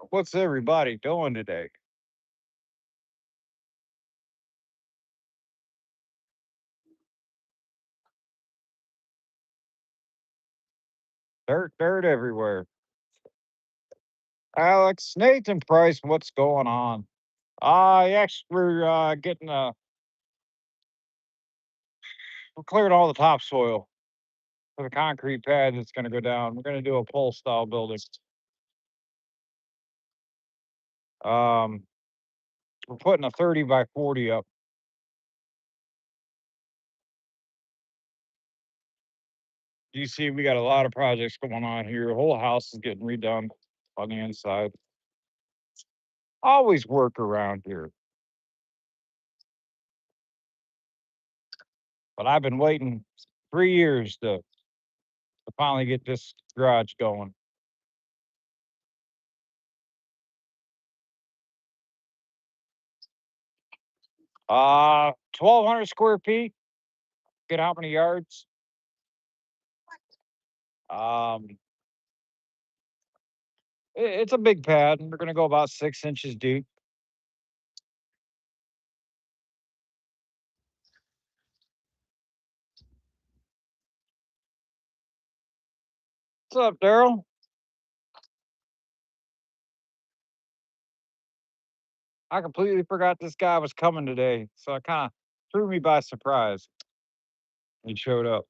What's everybody doing today? Dirt, dirt everywhere. Alex, Nathan Price, what's going on? Yes, we're clearing all the topsoil for the concrete pad that's going to go down. We're going to do a pole style building. Um, we're putting a 30 by 40 up. You see, we got a lot of projects going on here. The whole house is getting redone on the inside. Always work around here. But I've been waiting 3 years to finally get this garage going. 1,200 square feet. Get how many yards? Um, it's a big pad. We're gonna go about 6 inches deep. What's up, Daryl? I completely forgot this guy was coming today, so it kind of threw me by surprise. He showed up.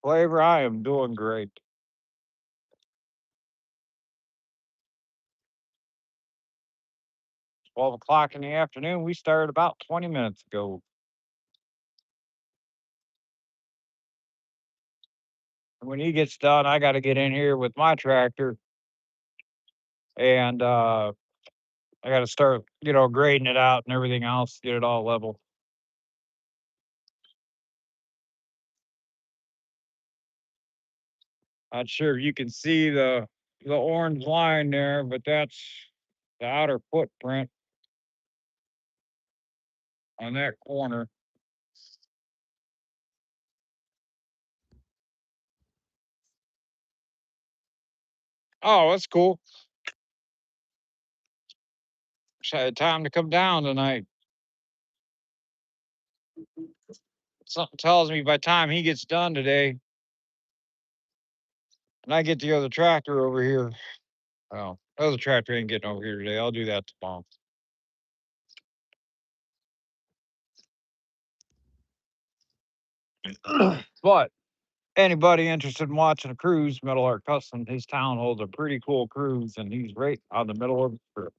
Flavor, I am doing great. 12 o'clock in the afternoon. We started about 20 minutes ago. When he gets done, I got to get in here with my tractor and I got to start, grading it out and everything else, get it all level. Not sure if you can see the orange line there, but that's the outer footprint on that corner. Oh, that's cool. Wish I had time to come down tonight. Something tells me by the time he gets done today, and I get the other tractor over here. Oh, the other tractor ain't getting over here today. I'll do that tomorrow. But anybody interested in watching a cruise, Metal Art Custom, his town holds a pretty cool cruise, and he's right on the middle of the strip.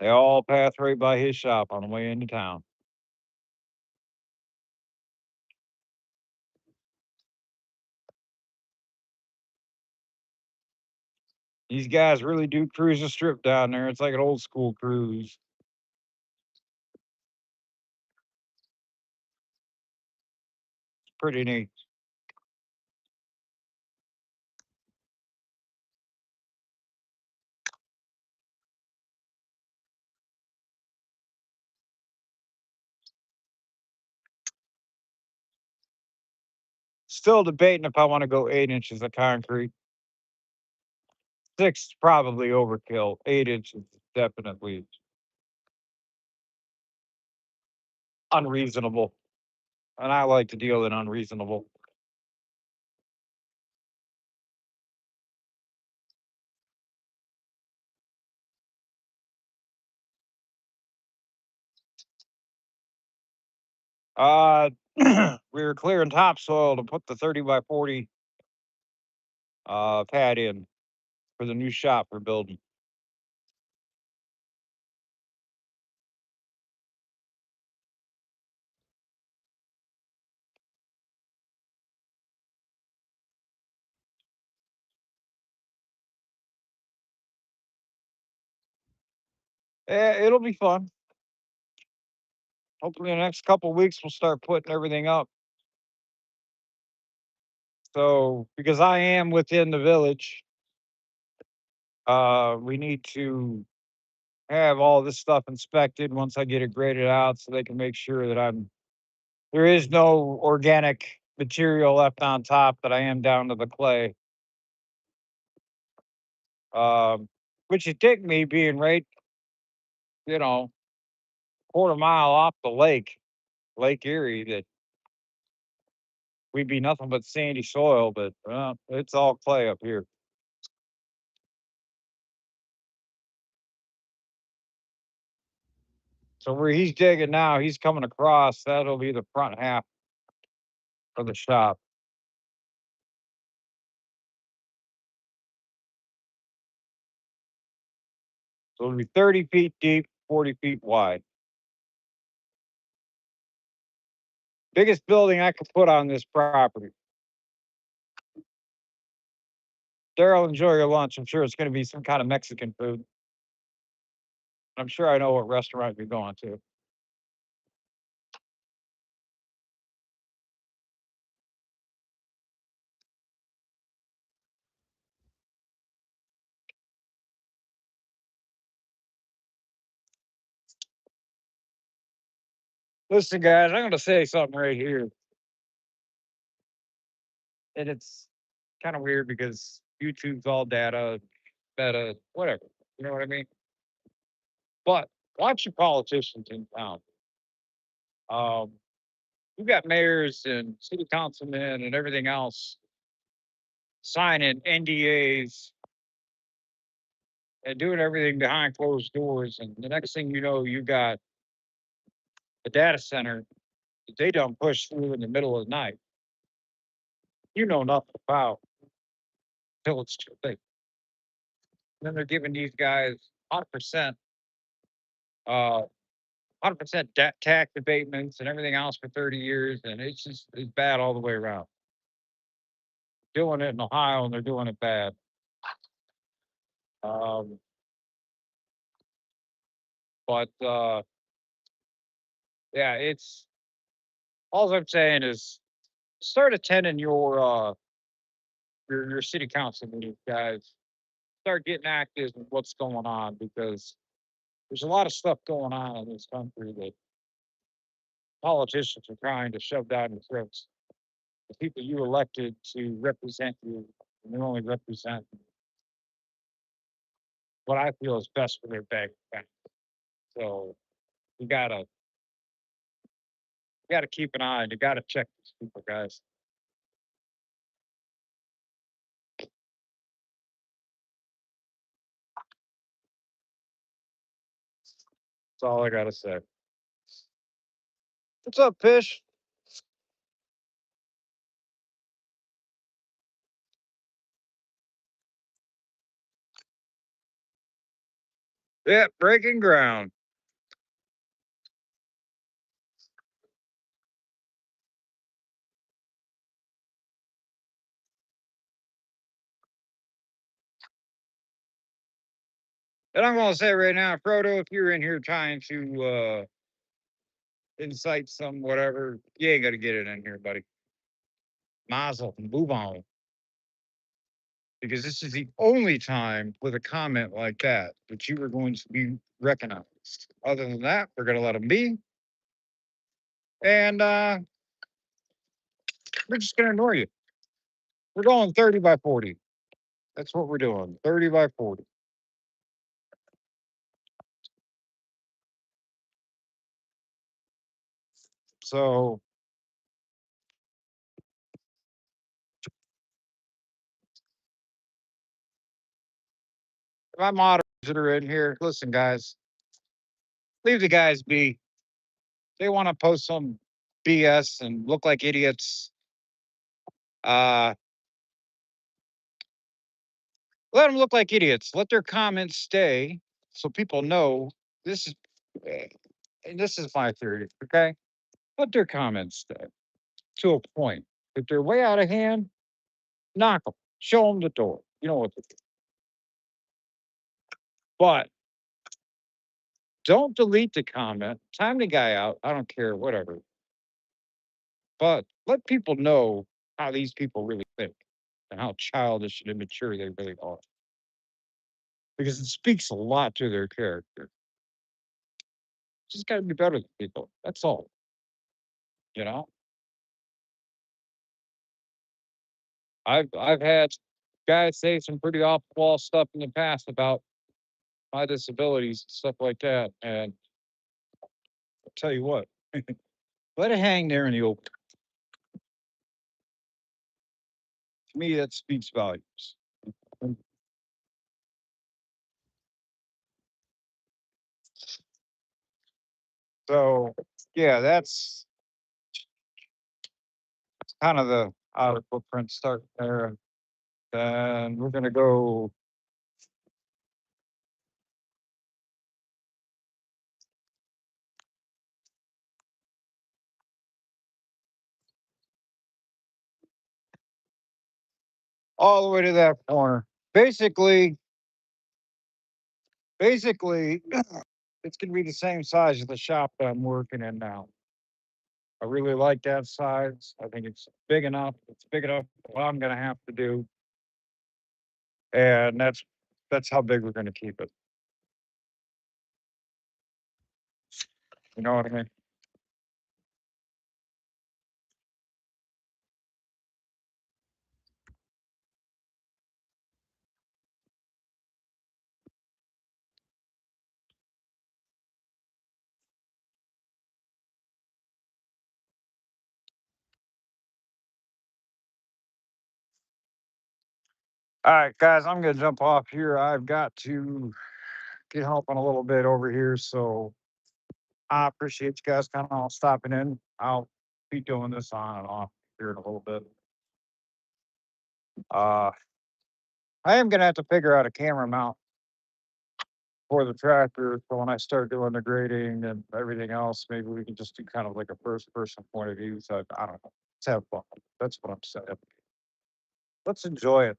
They all pass right by his shop on the way into town. These guys really do cruise the strip down there. It's like an old school cruise. Pretty neat. Still debating if I want to go 8 inches of concrete. Six is probably overkill. 8 inches is definitely unreasonable. And I like to deal in unreasonable. Uh, we were clearing topsoil to put the 30 by 40 pad in for the new shop we're building. It'll be fun. Hopefully, in the next couple weeks, we'll start putting everything up. So, because I am within the village, we need to have all this stuff inspected once I get it graded out, so they can make sure that there is no organic material left on top. That I am down to the clay. Um, which would take me being right, you know, quarter mile off the lake, Lake Erie, that we'd be nothing but sandy soil, but it's all clay up here. So where he's digging now, he's coming across. That'll be the front half of the shop. So it'll be 30 feet deep, 40 feet wide. Biggest building I could put on this property. Daryl, enjoy your lunch. I'm sure it's going to be some kind of Mexican food. I'm sure I know what restaurant you're going to. Listen, guys, I'm going to say something right here. And it's kind of weird because YouTube's all data, meta, whatever. You know what I mean? But watch your politicians in town. Um, you got mayors and city councilmen and everything else signing NDAs and doing everything behind closed doors. And the next thing you know, you got a data center that they don't push through in the middle of the night. You know nothing about until it's too late. Then they're giving these guys 100%, uh, 100% tax abatements and everything else for 30 years. And it's bad all the way around. Doing it in Ohio and they're doing it bad. Um, but yeah, it's all I'm saying is start attending your city council meetings, guys. Start getting active in what's going on because there's a lot of stuff going on in this country that politicians are trying to shove down your throats. The people you elected to represent you, and they only represent what I feel is best for their bank account. So you gotta keep an eye and you gotta check these people, guys. That's all I gotta say. What's up, Fish? Yeah, breaking ground. And I'm gonna say right now, Frodo, if you're in here trying to incite some whatever, you ain't gonna get it in here, buddy. Mazel, move on. Because this is the only time with a comment like that you are going to be recognized. Other than that, we're gonna let them be, and we're just gonna ignore you. We're going 30 by 40. That's what we're doing. 30 by 40. So my moderators that are in here, listen, guys, leave the guys be. They want to post some BS and look like idiots. Uh, let them look like idiots. Let their comments stay so people know this is eh, and this is my theory. Okay, let their comments stay to a point. If they're way out of hand, knock them, show them the door. You know what to do. But Don't delete the comment. Time the guy out. I don't care, whatever. But let people know how these people really think and how childish and immature they really are. Because it speaks a lot to their character. Just got to be better than people. That's all. You know, I've had guys say some pretty off the wall stuff in the past about my disabilities and stuff like that. And I'll tell you what, let it hang there in the open. To me, that speaks volumes. So yeah, that's kind of the outer footprint start there. Then we're gonna go all the way to that corner. Basically, basically, it's gonna be the same size as the shop that I'm working in now. I really like that size. I think it's big enough. It's big enough for what I'm gonna have to do, and that's how big we're gonna keep it. You know what I mean? All right, guys, I'm gonna jump off here. I've got to get helping a little bit over here, so I appreciate you guys kind of all stopping in. I'll be doing this on and off here in a little bit. Uh, I am gonna have to figure out a camera mount for the tractor. So when I start doing the grading and everything else, maybe we can just do kind of like a first person point of view. So I don't know. Let's have fun. That's what I'm saying. Let's enjoy it.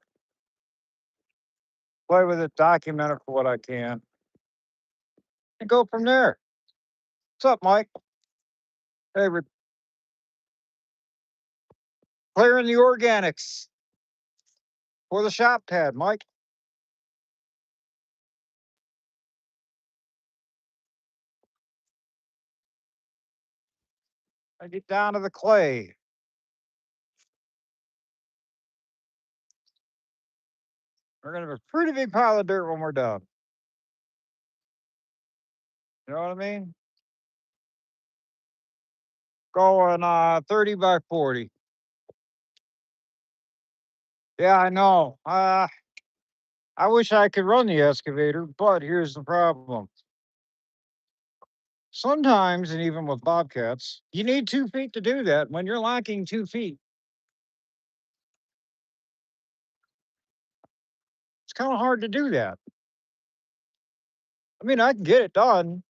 Play with it, document it for what I can, and go from there. What's up, Mike? Hey, we're clearing the organics for the shop pad, Mike. I get down to the clay. We're gonna have a pretty big pile of dirt when we're done. You know what I mean? Going 30 by 40. Yeah, I know. I wish I could run the excavator, but here's the problem. Sometimes, and even with bobcats, you need 2 feet to do that. When you're lacking 2 feet, it's kind of hard to do that. I mean, I can get it done.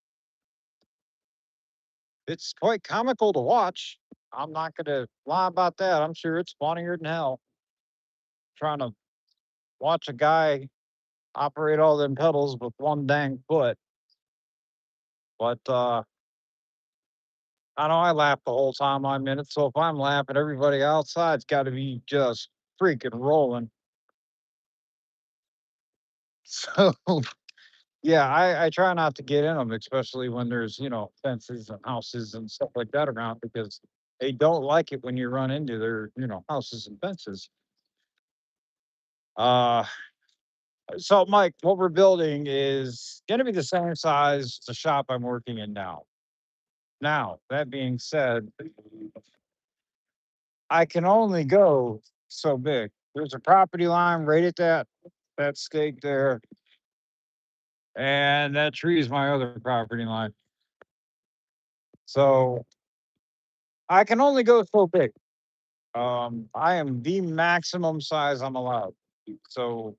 It's quite comical to watch. I'm not going to lie about that. I'm sure it's funnier than hell trying to watch a guy operate all them pedals with one dang foot. But I know I laugh the whole time I'm in it. So if I'm laughing, everybody outside's got to be just freaking rolling. So yeah, I try not to get in them, especially when there's fences and houses and stuff like that around because they don't like it when you run into their houses and fences. Uh, so Mike, what we're building is going to be the same size as the shop I'm working in now. Now, that being said, I can only go so big. There's a property line right at that stake there, and that tree is my other property line. So I can only go so big. I am the maximum size I'm allowed. So,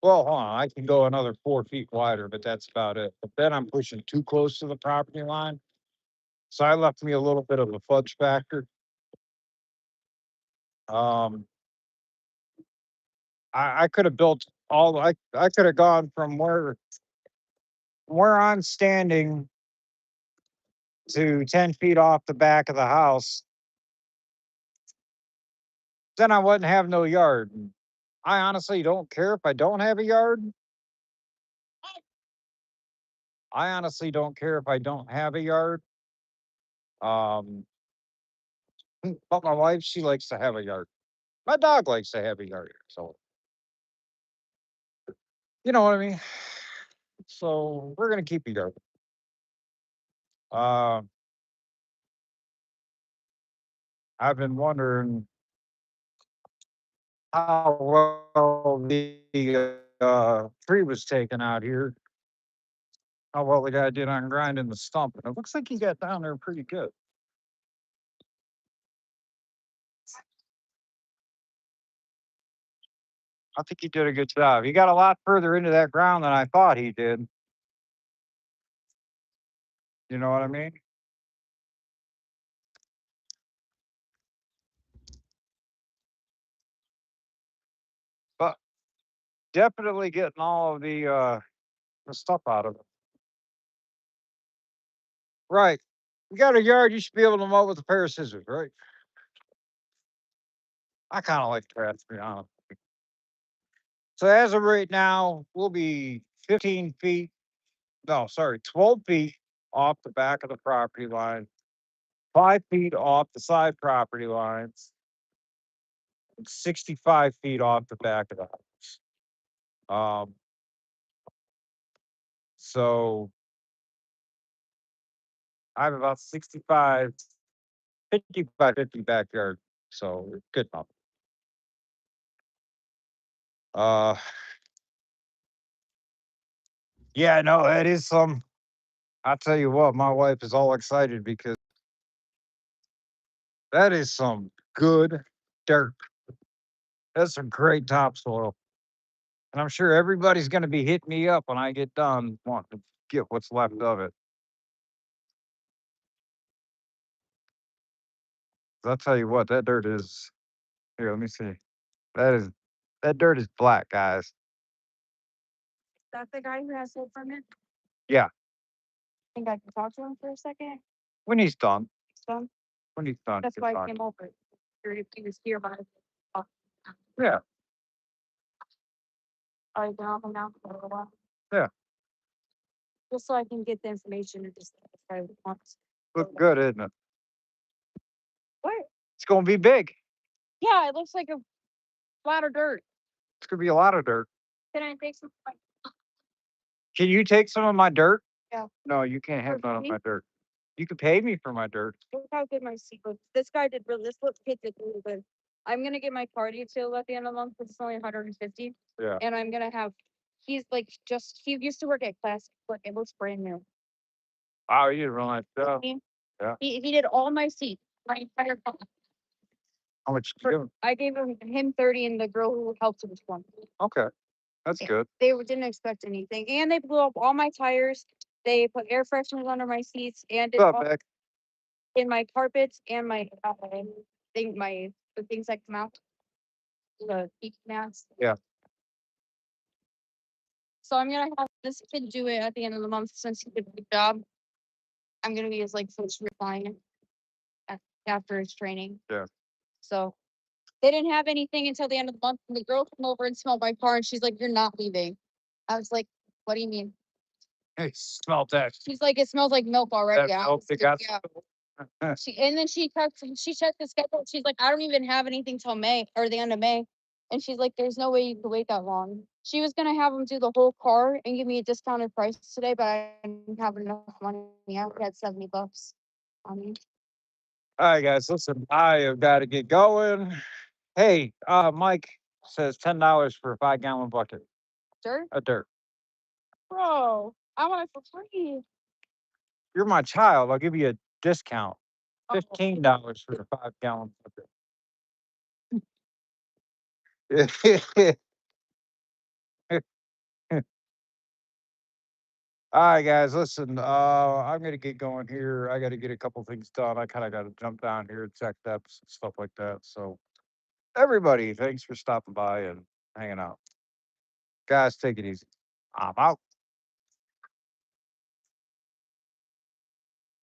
well, hold on, I can go another 4 feet wider, but that's about it. But then I'm pushing too close to the property line. So I left me a little bit of a fudge factor. Um, I could have built I could have gone from where where I'm standing to 10 feet off the back of the house, then I wouldn't have no yard. I honestly don't care if I don't have a yard. I honestly don't care if I don't have a yard. Um, but my wife, she likes to have a yard. My dog likes to have a yard. So, you know what I mean? So, we're going to keep a yard. Uh, I've been wondering how well the tree was taken out here, how well the guy did on grinding the stump. And it looks like he got down there pretty good. I think he did a good job. He got a lot further into that ground than I thought he did. You know what I mean? But definitely getting all of the stuff out of it. Right. You got a yard, you should be able to mow with a pair of scissors, right? I kind of like trash, to be honest. So as of right now, we'll be 15 feet, no, sorry, 12 feet off the back of the property line, 5 feet off the side property lines, and 65 feet off the back of the house. So I have about 65, 50 by 50 backyard. So it's good enough. Uh, yeah, no, that is some. I tell you what, my wife is all excited because that is some good dirt. That's some great topsoil. And I'm sure everybody's going to be hitting me up when I get done wanting to get what's left of it. 'Cause I'll tell you what, that dirt is. Here, let me see. That is that dirt is black, guys. That's the guy who has sold permit? Yeah, Think I can talk to him for a second? when he's done, So when he's done, that's he's why I done. came over. If he was here, but Yeah, I've been off him now for a little while. yeah, Just so I can get the information and just if I want. look good, isn't it? What? It's gonna be big. Yeah, it looks like a lot of dirt. It's gonna be a lot of dirt. Can I take some? Can you take some of my dirt? Yeah. No, you can't have For none of me? my dirt. You can pay me for my dirt. Look how good my seat looks. This guy did really, this little kid did really good. I'm gonna get my car detail at the end of the month, 'cause it's only 150. Yeah. And I'm gonna have, he's like, he used to work at Classic, but it looks brand new. Oh, you didn't realize that. He- Yeah. He did all my seats, my entire car. How much you give 'em? I gave him 30 and the girl who helped him was 20. Okay, that's Yeah. good. Didn't expect anything. And they blew up all my tires. They put air fresheners under my seats and What's up, Beck? in my carpets and my the things that come out. The heat mats. Yeah. So I'm gonna have this kid do it at the end of the month since he did a good job. I'm gonna be his like first client after his training. Yeah. So they didn't have anything until the end of the month. And the girl came over and smelled my car and she's like, "You're not leaving." I was like, "What do you mean?" Hey, smell that. She's like, "It smells like milk already." That I milk was they like, got. "Yeah." And then she checked the schedule. She's like, "I don't even have anything till May or the end of May." And she's like, "There's no way you could wait that long." She was gonna have him do the whole car and give me a discounted price today, but I didn't have enough money. I only had $70 on me. All right, guys, listen, I have got to get going. Hey, Mike says $10 for a 5 gallon bucket Dirt? of dirt. Bro, I want it for free. You're my child. I'll give you a discount. Oh, $15 for the 5 gallon bucket. All right, guys, listen, I'm gonna get going here. I gotta get a couple things done. I kind of got to jump down here and check depths and stuff like that. So, everybody, thanks for stopping by and hanging out. Guys, take it easy. I'm out.